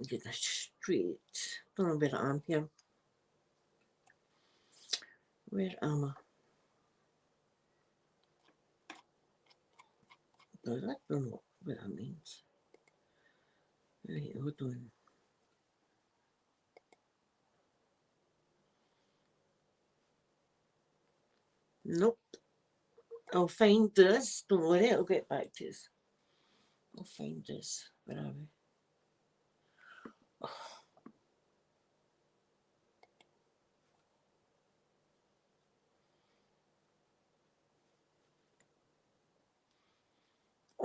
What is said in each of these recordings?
Get this straight. Don't know where I am here. Where am I? I don't know what that means. Right, hold on. Nope. I'll find this. Don't worry, I'll get back to this. I'll find this. Where are we?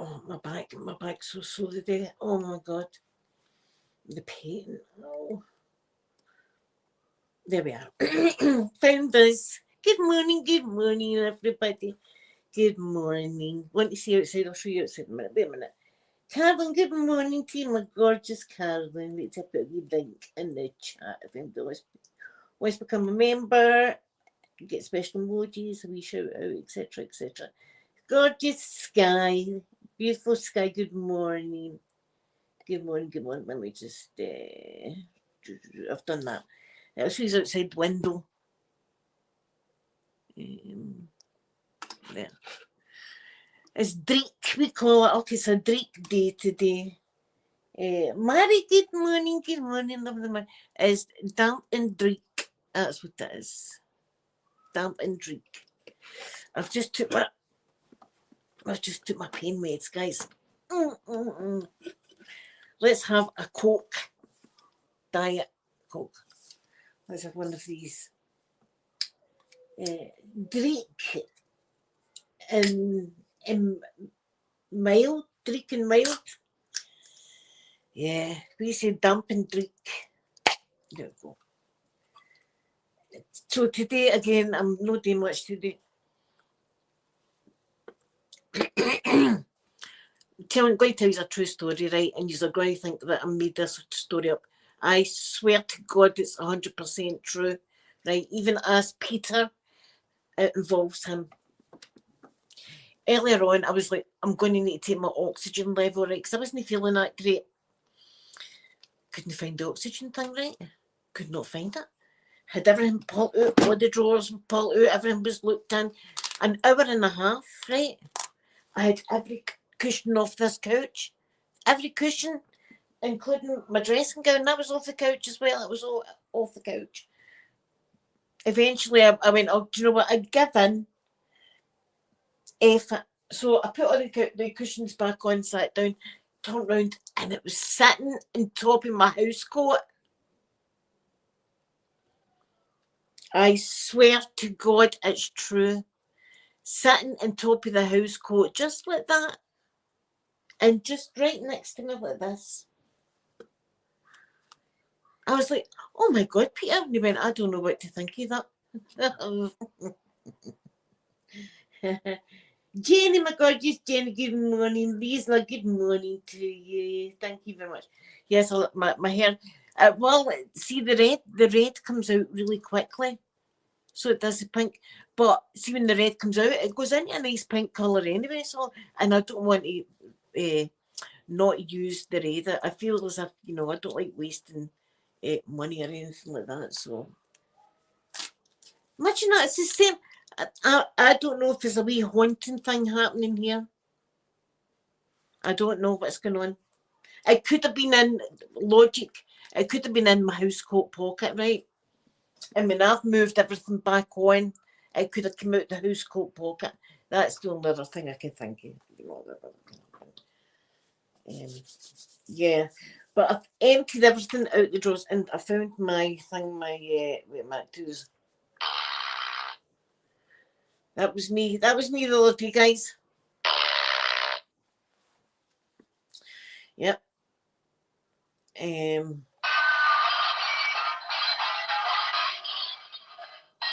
Oh, my back's so sore today. Oh my god. The pain. Oh. There we are. Found this. Good morning, everybody. Good morning. Want to see outside? I'll show you outside in a minute. Wait a minute. Carolyn, good morning to you, my gorgeous Carolyn. Let's put a wee link in the chat if anybody wants to become a member, get special emojis, a wee shout out, etc. etc. Gorgeous Sky, beautiful Sky, good morning. Good morning. Let me just, I've done that. She's outside the window. There. It's Drake, we call it. Okay, it's a Drake day today. Mary, good morning, lovely man. It's damp and Drake. That's what it is. Damp and Drake. I've just took my pain meds, guys. Let's have a Coke. Diet Coke. Let's have one of these. Drake and mild. Drake and mild. Yeah, we say damp and Drake. There we go. So today, again, I'm not doing much today. I'm going to tell you a true story, right? And you're going to think that I made this story up. I swear to God it's 100% true, right? Even as Peter, it involves him. Earlier on, I was like, I'm going to need to take my oxygen level, right? Because I wasn't feeling that great. Couldn't find the oxygen thing, right? Could not find it. Had everything pulled out, all the drawers pulled out, everything was looked in. An hour and a half, right? I had every cushion off this couch. Every cushion, including my dressing gown, that was off the couch as well. It was all off the couch. Eventually, I went, oh, do you know what? I'd give in. F it. So I put all the cushions back on, sat down, turned round, and it was sitting on top of my house coat. I swear to God, it's true. Sitting on top of the house coat, just like that. And just right next to me like this. I was like, oh my God, Peter. And he went, I don't know what to think of that. Jenny, my gorgeous Jenny, good morning. Lisa, good morning to you. Thank you very much. Yes, my hair. Well, see, the red comes out really quickly. So it does the pink. But see, when the red comes out, it goes into a nice pink colour anyway. So, and I don't want to not use the red. I feel as if, I don't like wasting money or anything like that. So, imagine that. It's the same. I don't know if there's a wee haunting thing happening here. I don't know what's going on. It could have been in logic. It could have been in my house coat pocket, right? And when I've moved everything back on, it could have come out the house coat pocket. That's the only other thing I can think of. Yeah, but I've emptied everything out the drawers, and I found my thing. My tools. That was me. That was me the other day, guys. Yep.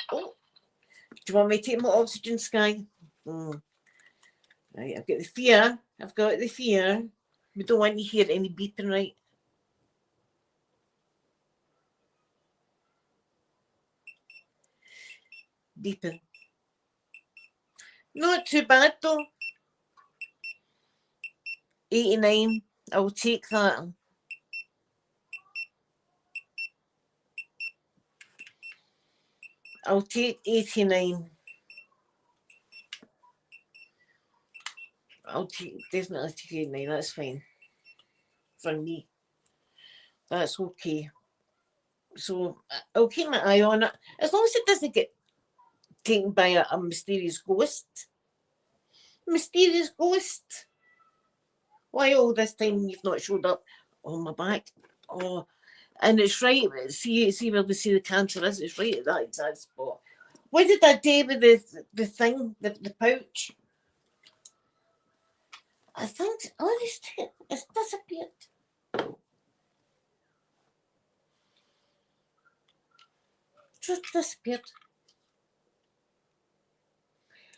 Oh, do you want me to take my oxygen, Sky? Right, I've got the fear. We don't want to hear any beeping, right? Beeping. Not too bad though. 89. I will take that. I'll take 89. I'll definitely take 89. That's fine. For me. That's okay. So I'll keep my eye on it. As long as it doesn't get taken by a mysterious ghost. Mysterious ghost. Why all this time you've not showed up on my back? Oh, and it's right. See where we see the cancer is. It's right at that exact spot. What did I do with the thing, the pouch? I think it's disappeared. Just disappeared.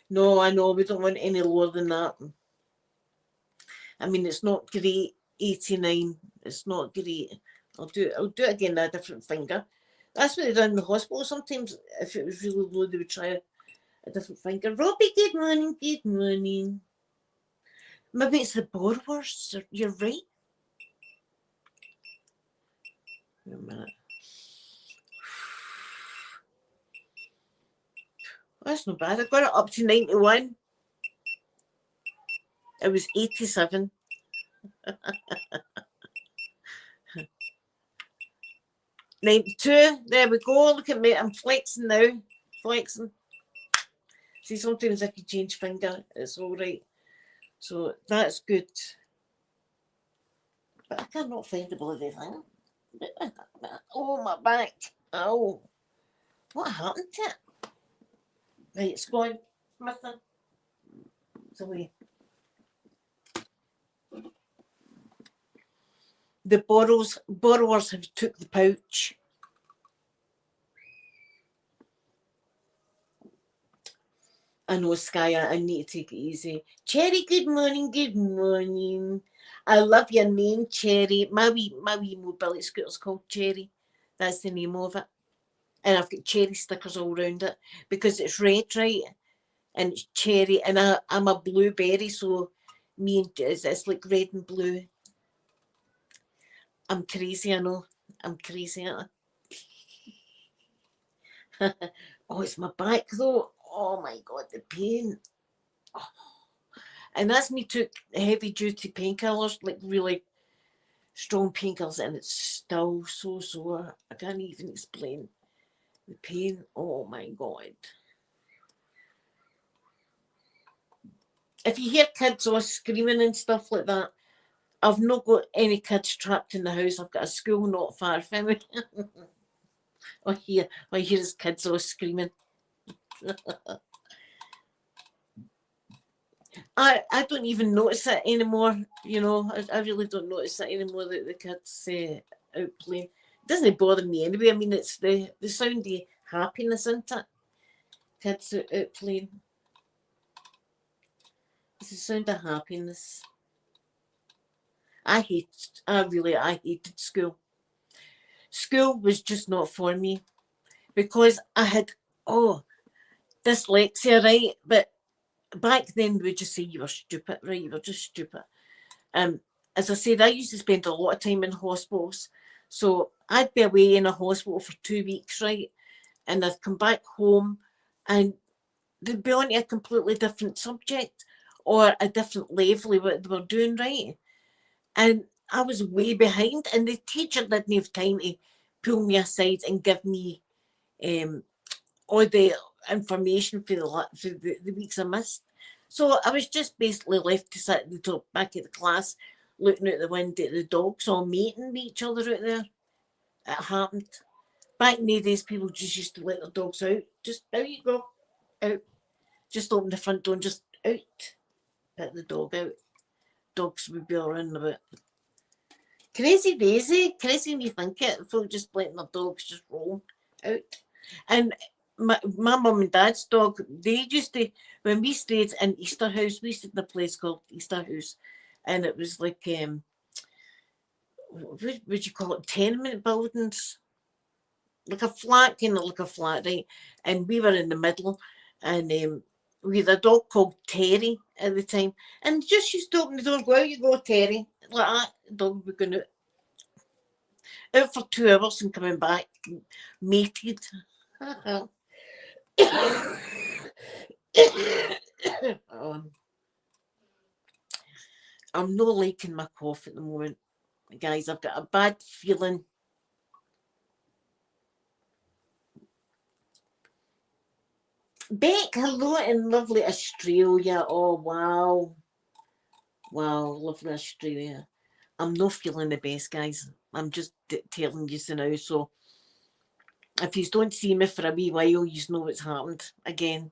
No, I know we don't want any lower than that. I mean, it's not great. 89. It's not great. I'll do it again with a different finger. That's what they done in the hospital. Sometimes, if it was really low, they would try a different finger. Robbie, good morning, good morning. Maybe it's the borrowers. You're right. Wait a minute. That's not bad. I got it up to 91. It was 87. 92. There we go. Look at me. I'm flexing now. Flexing. See, sometimes I can change finger. It's all right. So that's good. But I cannot find the bloody thing. Oh, my back. Oh. What happened to it? Right, it's gone. Missing. It's away. The borrowers have took the pouch. I know, Skya, I need to take it easy. Cherry, good morning, good morning. I love your name, Cherry. My wee mobility scooter's called Cherry. That's the name of it. And I've got cherry stickers all around it because it's red, right? And it's cherry. And I'm a blueberry, so it's like red and blue. I'm crazy, I know. I'm crazy, aren't I? Oh, it's my back though. Oh my God, the pain. Oh. And that's me took heavy duty painkillers, like really strong painkillers, and it's still so sore. I can't even explain the pain. Oh my God. If you hear kids all screaming and stuff like that, I've not got any kids trapped in the house. I've got a school not far from me. I hear his kids all screaming. I don't even notice it anymore. You know, I really don't notice it anymore that the kids out playing. It doesn't bother me anyway. I mean, it's the sound of happiness, isn't it? Kids out playing. It's the sound of happiness. I hated school. School was just not for me because I had dyslexia, right? But back then we would just say you were stupid, right? You were just stupid. As I said, I used to spend a lot of time in hospitals. So I'd be away in a hospital for 2 weeks, right? And I'd come back home and they'd be on to a completely different subject or a different level of what they were doing, right? And I was way behind and the teacher didn't have time to pull me aside and give me all the information for the weeks I missed. So I was just basically left to sit at the top back of the class, looking out the window at the dogs all mating with each other out there. It happened. Back in the days, people just used to let their dogs out. Just out you go, out. Just open the front door and just out. Let the dog out. Dogs would be all around about. Crazy Daisy, crazy when you think it. Folk just letting their dogs just roam out. And my mum and dad's dog, they used to, when we stayed in Easterhouse, we stayed in a place called Easterhouse, and it was like, what would you call it, tenement buildings? Like a flat, kind of like a flat, right? And we were in the middle, and we had a dog called Terry at the time, and just used to open the door and go, out you go, Terry. Like that, the dog would be going out for 2 hours and coming back mated. I'm not liking my cough at the moment, guys. I've got a bad feeling. Beck, hello in lovely Australia. Oh, wow. Wow, lovely Australia. I'm not feeling the best, guys. I'm just telling you so now. So if you don't see me for a wee while, you know what's happened again.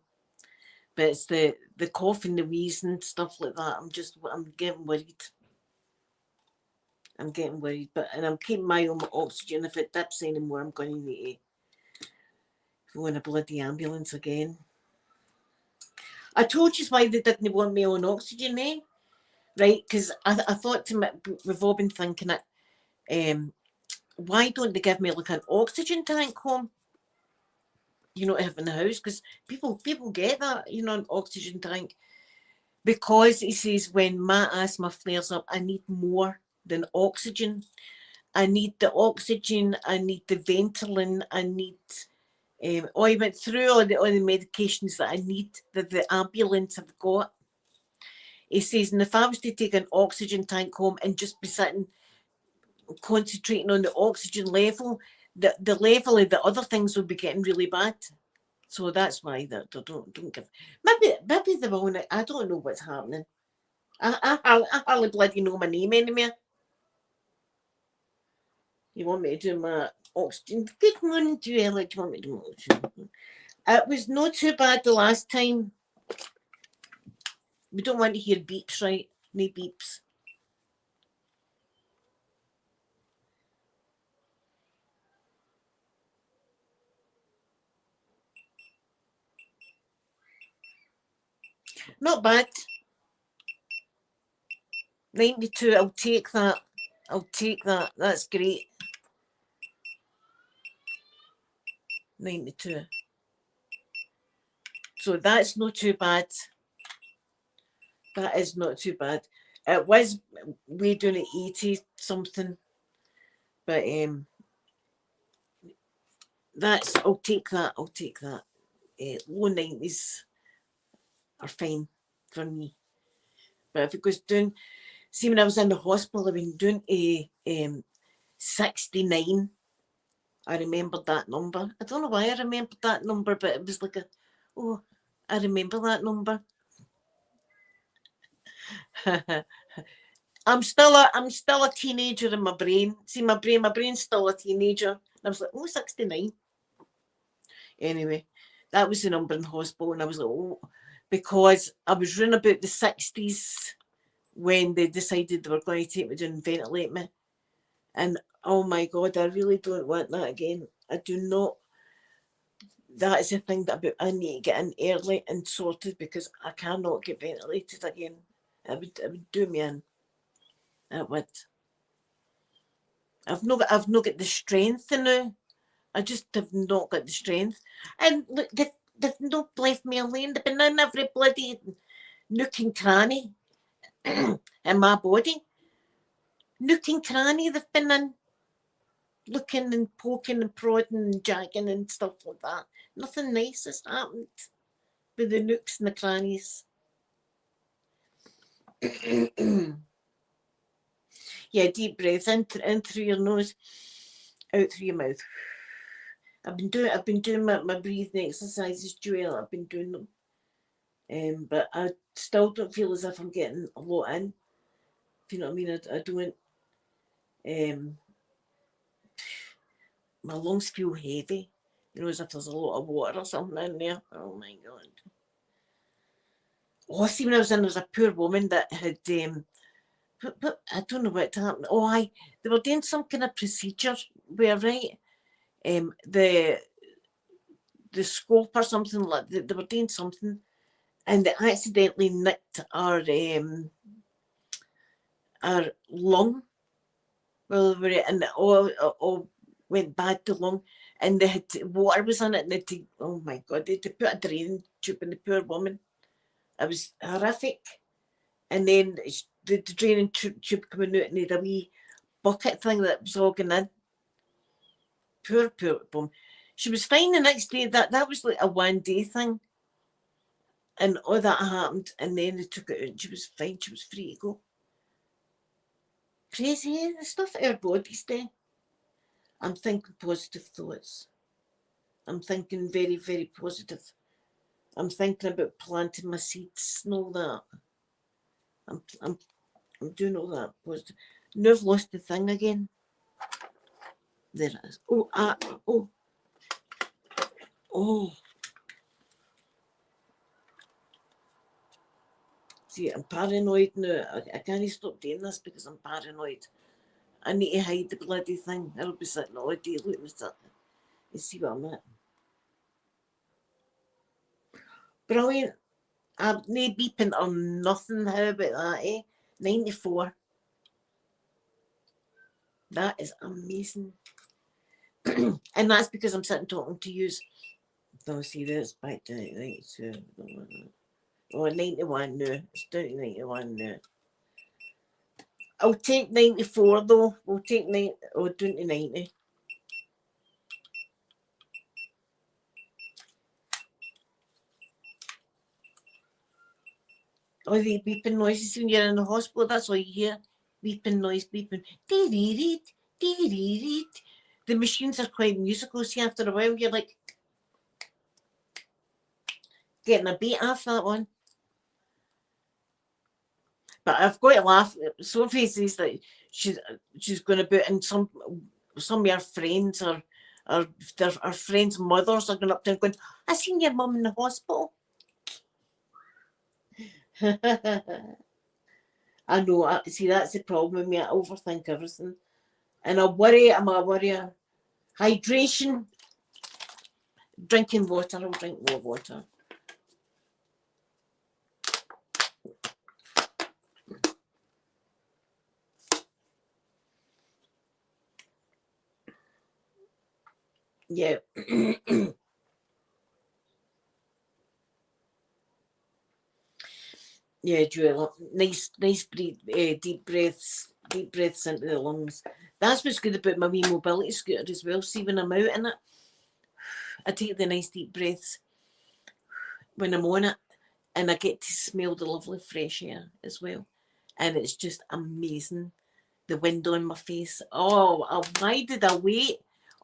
But it's the cough and the wheeze and stuff like that. I'm getting worried. I'm getting worried. And I'm keeping my own oxygen. If it dips anymore, I'm going to need to go in a bloody ambulance again. I told you why they didn't want me on oxygen, eh? Right? Because I thought to me, we've all been thinking it. Why don't they give me like an oxygen tank home? You know, to have in the house, because people get that, you know, an oxygen tank. Because he says when my asthma flares up, I need more than oxygen. I need the oxygen. I need the Ventolin. I need. I went through all the medications that I need that the ambulance have got. He says, and if I was to take an oxygen tank home and just be sitting concentrating on the oxygen level, the level of the other things would be getting really bad. So that's why they don't give. Maybe they will. I don't know what's happening. I hardly bloody know my name anymore. You want me to do my oxygen? Good morning, Joella. Do you want me to do my oxygen? It was not too bad the last time. We don't want to hear beeps, right? No beeps. Not bad. 92. I'll take that. I'll take that. That's great. 92. So that's not too bad. That is not too bad. It was way down at 80 something. But that's I'll take that. I'll take that. Low 90s are fine for me. But if it goes down, see when I was in the hospital, I went down to 69. I remembered that number. I don't know why I remembered that number, but it was like I remember that number. I'm still a teenager in my brain. See my brain's still a teenager. And I was like, 69. Anyway, that was the number in hospital, and I was like, because I was running about the 60s when they decided they were going to take me down and ventilate me. And oh my God, I really don't want that again. I do not. That is the thing that I need to get in early and sorted because I cannot get ventilated again. It would do me in. It would. I've not got the strength now. I just have not got the strength. And look, they've not left me alone. They've been in every bloody nook and cranny in my body. Nook and cranny they've been in. Looking and poking and prodding and jagging and stuff like that. Nothing nice has happened with the nooks and the crannies. Yeah, deep breaths in through your nose, out through your mouth. I've been doing my breathing exercises, Joelle. I've been doing them. But I still don't feel as if I'm getting a lot in. If you know what I mean, I don't. My lungs feel heavy. You know, as if there's a lot of water or something in there. Oh my God. Oh, see, when I was in, there was a poor woman that had, but I don't know what happened. They were doing some kind of procedure where, right, the scope or something like that, they were doing something, and they accidentally nicked our lung. Well, and it all went bad to lung, and they had water was in it, and they had to, oh my God, they had to put a drain tube in the poor woman. It was horrific. And then the draining tube coming out, and they had a wee bucket thing that was all going in. Poor woman. She was fine the next day. That was like a 1 day thing. And all that happened, and then they took it out and she was fine. She was free to go. Crazy, eh? The stuff our bodies do. I'm thinking positive thoughts. I'm thinking very, very positive. I'm thinking about planting my seeds and all that. I'm doing all that positive. Now I've lost the thing again. There it is. Oh. See, I'm paranoid now. I can't stop doing this because I'm paranoid. I need to hide the bloody thing. I'll be sitting all day looking at it. You see what I'm at? Brilliant. I've no beeping or nothing. How about that, eh? 94. That is amazing. And that's because I'm sitting talking to you. Don't see this back to 92. Oh, 91 now. It's down to 91 now. I'll take 94 though. We'll take 90. Oh, down to 90. Oh, the beeping noises when you're in the hospital, that's all you hear. Beeping noise, beeping. Dee-dee-dee, dee-dee-dee. The machines are quite musical, see, after a while you're like getting a beat off that one. But I've got to laugh. Sophie says that she's going to put in some of her friends or her friends' mothers are going up there and going, I seen your mum in the hospital. I know. See, that's the problem with me. I overthink everything. And I'm a worrier. Hydration. Drinking water. I'll drink more water. Yeah. Yeah, Joel. Nice deep breaths into the lungs. That's what's good about my wee mobility scooter as well. See, when I'm out in it, I take the nice deep breaths when I'm on it, and I get to smell the lovely fresh air as well. And it's just amazing. The wind on my face. Oh, why did I wait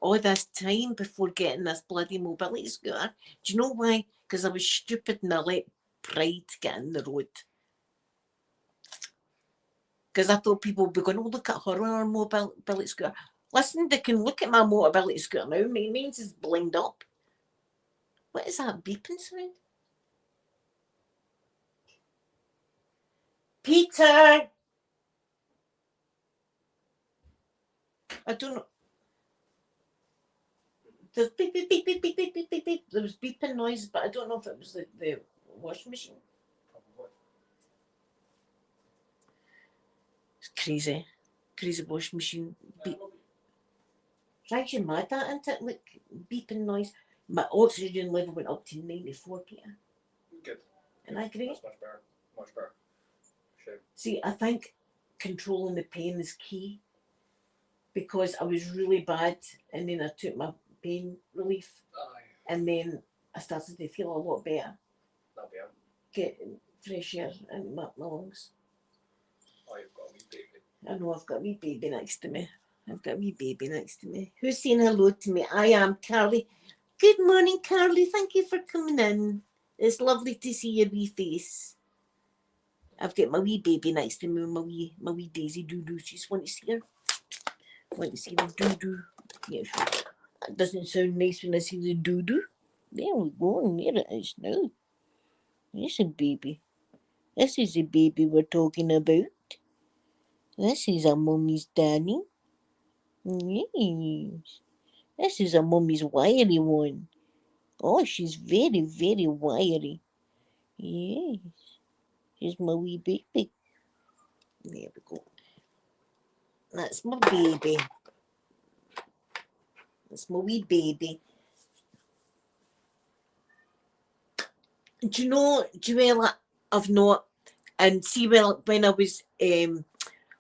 all this time before getting this bloody mobility scooter? Do you know why? Because I was stupid and I let pride get in the road. Because I thought people would be going, oh, look at her on her mobility scooter. Listen, they can look at my mobility scooter now. My means is blind up. What is that beeping sound? Peter! I don't know. There's beep, beep, beep, beep, beep, beep, beep, beep, beep. There was beeping noise, but I don't know if it was the washing machine. It's crazy. Crazy washing machine. Beep. Drives you mad, that, isn't it? Like, beeping noise. My oxygen level went up to 94, Peter. Good. And I agree. That's much better. Much better. Sure. See, I think controlling the pain is key. Because I was really bad, and then I took my pain relief, and then I started to feel a lot better. Not bad. Getting fresh air in my lungs. Oh, you've got a wee baby. I know, I've got a wee baby next to me. Who's saying hello to me? I am Carly. Good morning, Carly. Thank you for coming in. It's lovely to see your wee face. I've got my wee baby next to me, my wee Daisy Doo-Doo. She's want to see her. Want to see the doo-doo. Yes. That doesn't sound nice when I see the doo-doo. There we go, and there it is now. This is a baby. This is the baby we're talking about. This is a mummy's Danny. Yes. This is a mummy's wiry one. Oh, she's very, very wiry. Yes. Here's my wee baby. There we go. That's my baby. That's my wee baby. Do you know, Joella, I've not, and see, well, when I was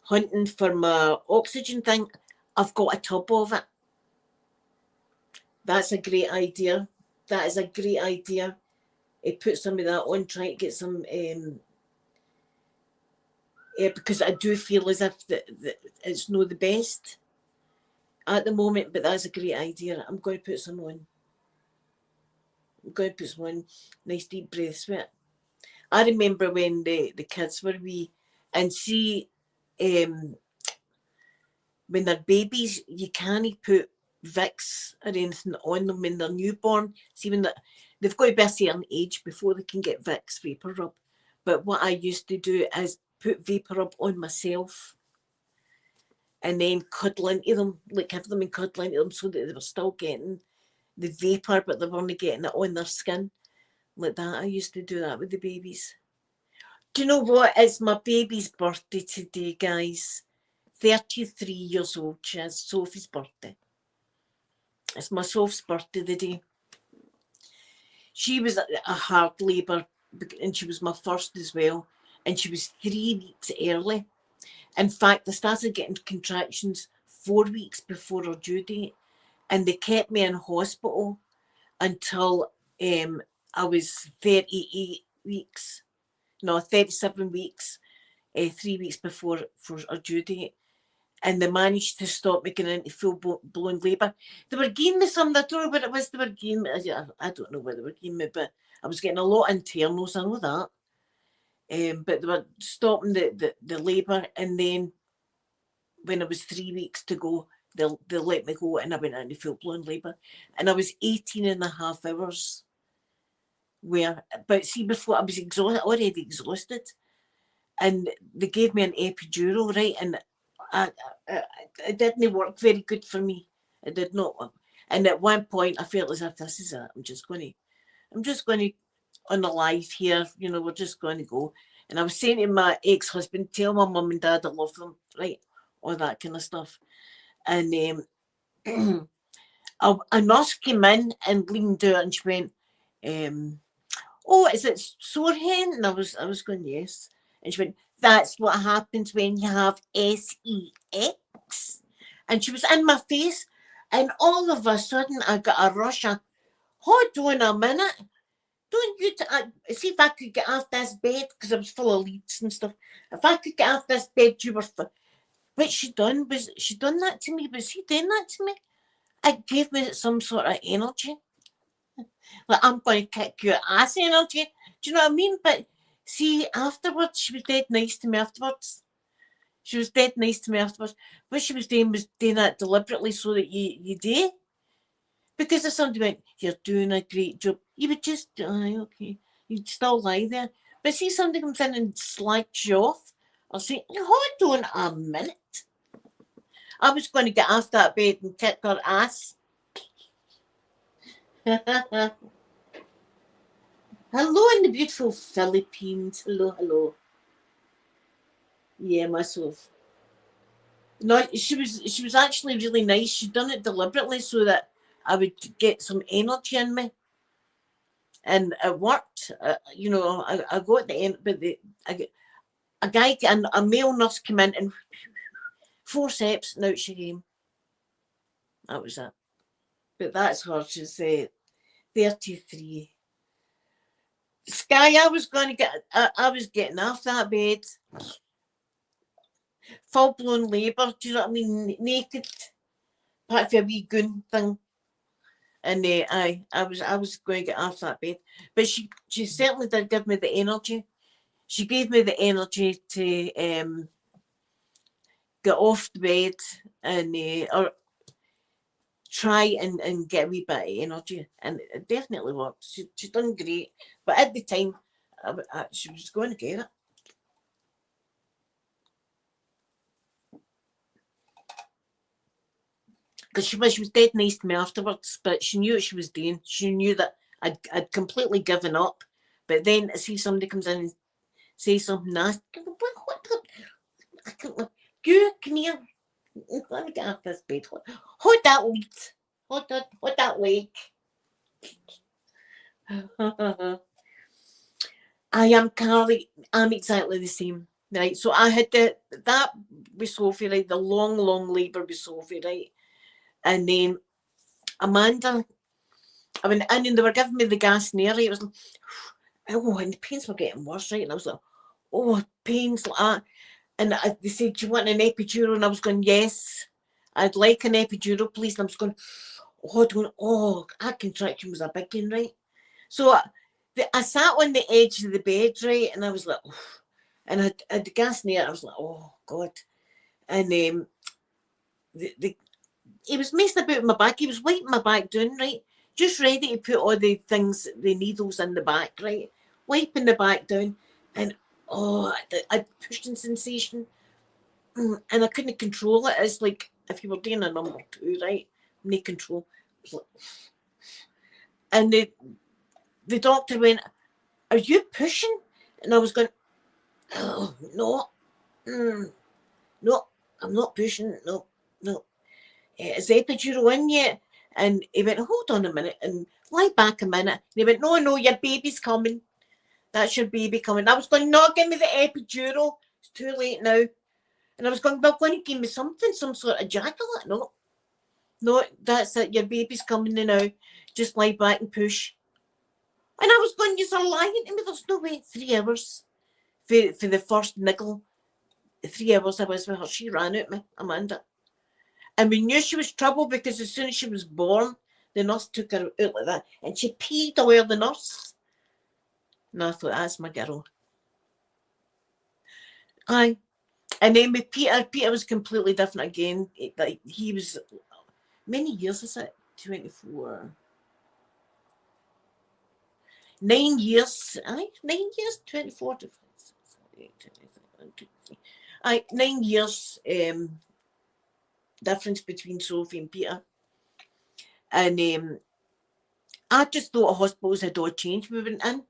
hunting for my oxygen thing, I've got a tub of it. That's a great idea. That is a great idea. Put some of that on, try to get some, because I do feel as if it's not the best at the moment, but that's a great idea. I'm going to put some on. I'm going to put some on. Nice deep breaths with it. I remember when the kids were wee, and see, when they're babies, you can't put Vicks or anything on them when they're newborn. See, when they've got to be a certain age before they can get Vicks Vapor Rub. But what I used to do is put Vapor Rub on myself and then cuddle into them, like have them and cuddle into them so that they were still getting the vapour, but they weren't getting it on their skin. Like that, I used to do that with the babies. Do you know what? It's my baby's birthday today, guys. 33 years old she is, Sophie's birthday. It's my Sophie's birthday today. She was a hard labour, and she was my first as well, and she was 3 weeks early. In fact, I started getting contractions 4 weeks before her due date, and they kept me in hospital until I was 38 weeks. No, 37 weeks, 3 weeks before for her due date. And they managed to stop me going into full-blown labour. They were giving me something, I don't know what it was they were giving me. I don't know what they were giving me, but I was getting a lot of internals, I know that. But they were stopping the labour, and then when it was 3 weeks to go, they let me go, and I went into full-blown labour. And I was 18 and a half hours. But see, before I was already exhausted. And they gave me an epidural, right? And it didn't work very good for me. It did not. And at one point, I felt as if this is it. I'm just going to unalive here. You know, we're just going to go. And I was saying to my ex-husband, tell my mum and dad I love them, right? All that kind of stuff. And a nurse came in and leaned out, and she went, "Oh, is it sore hen?" And I was going, "Yes." And she went, "That's what happens when you have sex." And she was in my face, and all of a sudden I got a rush of, "Hold on a minute. Don't you see if I could get off this bed," because I was full of leads and stuff. "If I could get off this bed, you were..." What she done that to me? Was she doing that to me? It gave me some sort of energy. Like, I'm going to kick your ass energy. Do you know what I mean? But see, afterwards, she was dead nice to me afterwards. She was dead nice to me afterwards. What she was doing that deliberately so that you do. Because if somebody went, "You're doing a great job," you would just, okay. You'd still lie there. But see, somebody comes in and slags you off, I'll say, "Hold on a minute." I was going to get off that bed and kick her ass. Hello in the beautiful Philippines. Hello, hello. Yeah, myself. No, she was actually really nice. She'd done it deliberately so that I would get some energy in me, and it worked. You know, I got the end, but a guy and a male nurse came in and forceps, and out she came. That was it. But that's her. She's 33. Sky, I was going to get. I was getting off that bed, full blown labour. Do you know what I mean? Naked, part of a wee goon thing. And I was going to get off that bed, but she certainly did give me the energy. She gave me the energy to get off the bed and or try and get a wee bit of energy, and it definitely worked. She done great, but at the time, she was going to get it. Because she was dead nice to me afterwards, but she knew what she was doing. She knew that I'd completely given up. But then I see somebody comes in and say something nasty. What I can't. You come here. Let me get off this bed. Hold that lead. Hold that leg. I am Carly. I'm exactly the same. Right. So I had that with Sophie, right? The long labour with Sophie, right? And then Amanda I went in and they were giving me the gas and air, right? It was like, oh, and the pains were getting worse, right? And I was like, oh, pains like that. And they said, do you want an epidural? And I was going, yes, I'd like an epidural, please. And I was going, that contraction was a big one, right? So I sat on the edge of the bed, right? And I was like, oh. And I had the gas in the air. I was like, oh, God. And he was messing about my back. He was wiping my back down, right? Just ready to put all the things, the needles in the back, right? Wiping the back down. And, a pushing sensation. And I couldn't control it. It's like if you were doing a number two, right? No control. And the doctor went, are you pushing? And I was going, oh, no. No, I'm not pushing. No, no. Is the epidural in yet? And he went, hold on a minute and lie back a minute. And he went, no, your baby's coming. That's your baby coming. I was going, no, give me the epidural. It's too late now. And I was going, well, going to give me something, some sort of ejaculate. No, that's it. Your baby's coming now. Just lie back and push. And I was going, you're lying to me. There's no way. 3 hours for the first niggle. 3 hours I was with her. She ran at me, Amanda. And we knew she was trouble because as soon as she was born, the nurse took her out like that. And she peed all over the nurse. And I thought, that's my girl. Aye. And then with Peter was completely different again. Like he was, many years is it? 24. 9 years. Aye, 9 years, 24 to aye, 9 years difference between Sophie and Peter. And I just thought hospitals had all changed we went in.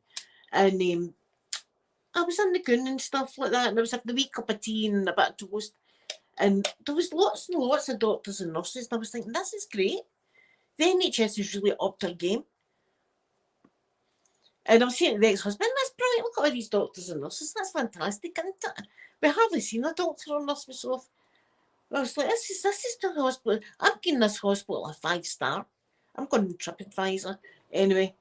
And I was in the goon and stuff like that, and I was having a wee cup of tea and a bit of toast. And there was lots and lots of doctors and nurses, and I was thinking, this is great. The NHS has really upped their game. And I was saying to the ex-husband, that's brilliant, look at all these doctors and nurses, that's fantastic, isn't it? We hardly seen a doctor or nurse myself. I was like, this is the hospital. I'm giving this hospital a 5-star. I'm going to TripAdvisor. Anyway.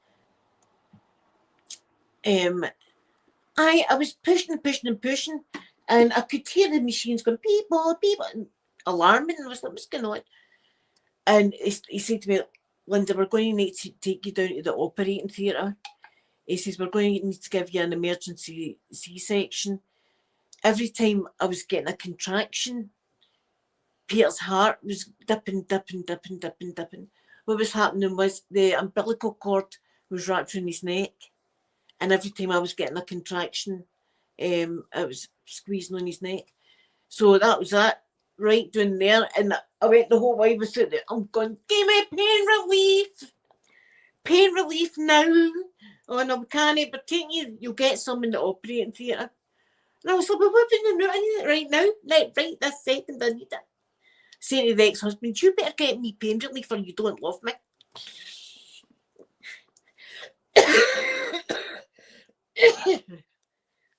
I was pushing, and I could hear the machines going beep, beep, and alarming, and I was like, what's going on? And he said to me, Linda, we're going to need to take you down to the operating theatre. He says, we're going to need to give you an emergency C-section. Every time I was getting a contraction, Peter's heart was dipping. What was happening was the umbilical cord was wrapped around his neck. And every time I was getting a contraction, it was squeezing on his neck. So that was that, right down there. And I went the whole way with it. I'm going, give me pain relief. Pain relief now. Oh no, we can't, but you'll get some in the operating theatre. And I was like, well, what do I need it right now? Right this second, I need it. Saying to the ex-husband, you better get me pain relief or you don't love me.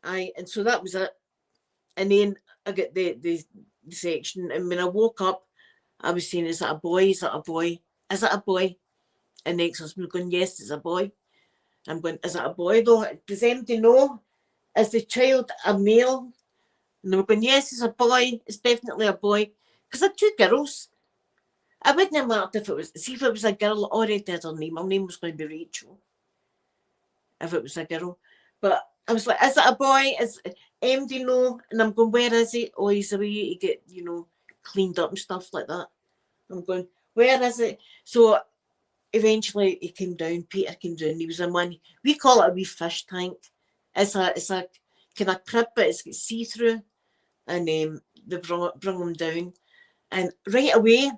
Aye, and so that was it. And then I got the section, and when I woke up, I was saying, is that a boy? Is that a boy? Is it a boy? And the ex-husband going, yes, it's a boy. I'm going, is it a boy though? Does anybody know? Is the child a male? And they were going, yes, it's a boy. It's definitely a boy. Because I had 2 girls. I wouldn't have marked if it was a girl, already had her name. Her name was going to be Rachel. If it was a girl. But I was like, is it a boy? Is MD no? And I'm going, where is he? Oh, he's away to get, cleaned up and stuff like that. I'm going, where is it? So eventually he came down, Peter came down, he was in one, we call it a wee fish tank. It's a kind of crib, but it's got see-through. And they brought him down. And right away,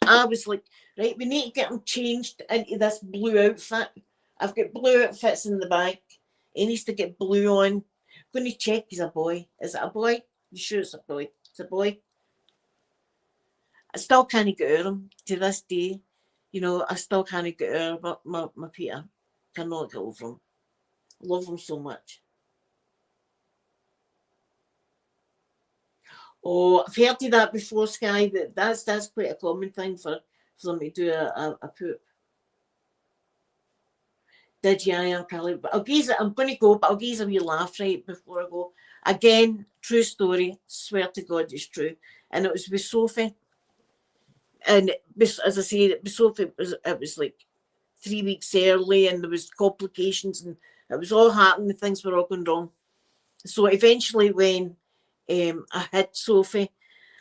I was like, right, we need to get him changed into this blue outfit. I've got blue outfits in the bag. He needs to get blue on. I'm going to check he's a boy. Is it a boy? You sure it's a boy? It's a boy. I still can't get over him to this day. I still can't get over my Peter. Cannot get over him. Love him so much. Oh, I've heard of that before, Sky. That's quite a common thing for them to do a poop. Did you? I am probably. But I'm going to go, but I'll give you a wee laugh right before I go. Again, true story. Swear to God, it's true. And it was with Sophie. And as I say, with Sophie, it was like 3 weeks early, and there was complications, and it was all happening. Things were all going wrong. So eventually, when I had Sophie,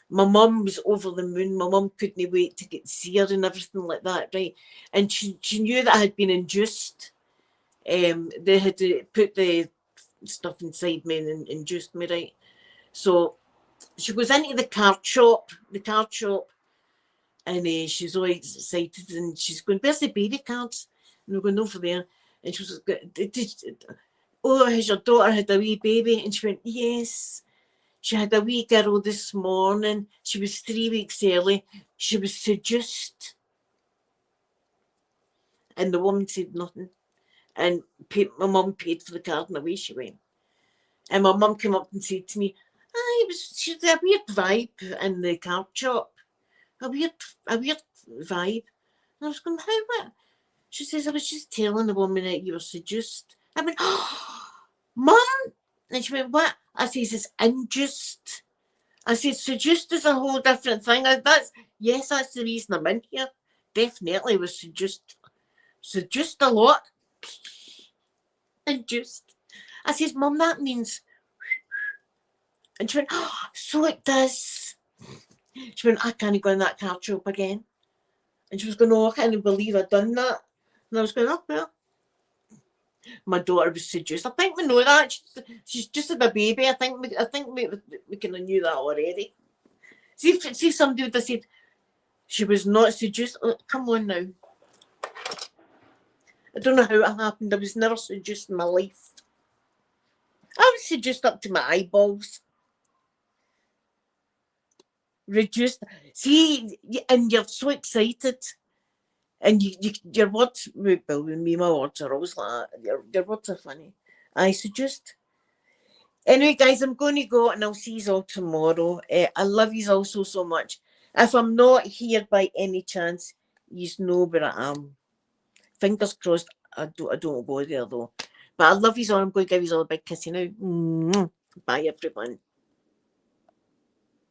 my mum was over the moon. My mum couldn't wait to get to see her and everything like that, right? And she knew that I had been induced. They had to put the stuff inside me and induced me, right? So she goes into the card shop, and she's all excited, and she's going, "Where's the baby cards?" And we're going over there, and she was, "Oh, has your daughter had a wee baby?" And she went, "Yes. She had a wee girl this morning. She was 3 weeks early. She was seduced." And the woman said nothing. And my mum paid for the card, and away she went. And my mum came up and said to me, she's a weird vibe in the card shop. A weird vibe. And I was going, "How what?" She says, "I was just telling the woman that you were seduced." I went, "Oh, Mum!" And she went, "What?" I says, "It's induced." I said, "Seduced is a whole different thing." Yes, that's the reason I'm in here. Definitely was seduced. Seduced a lot. Induced. I says, "Mum, that means..." And she went, "Oh, so it does." She went, "I can't go in that card shop again." And she was going, "Oh, I can't believe I'd done that." And I was going, "Oh, well, my daughter was seduced." I think we know that. She's just had a baby. I think we kind of knew that already. See, somebody would have said she was not seduced. Oh, come on now. I don't know how it happened. I was never seduced in my life. I was seduced up to my eyeballs. Reduced. See, and you're so excited. And your words, well, with me, my words are always like that. Your words are funny. I suggest. Anyway, guys, I'm going to go, and I'll see you all tomorrow. I love you all so much. If I'm not here by any chance, you know where I am. Fingers crossed, I don't go there though. But I love you all. I'm going to give you all a big kiss now. Bye, everyone.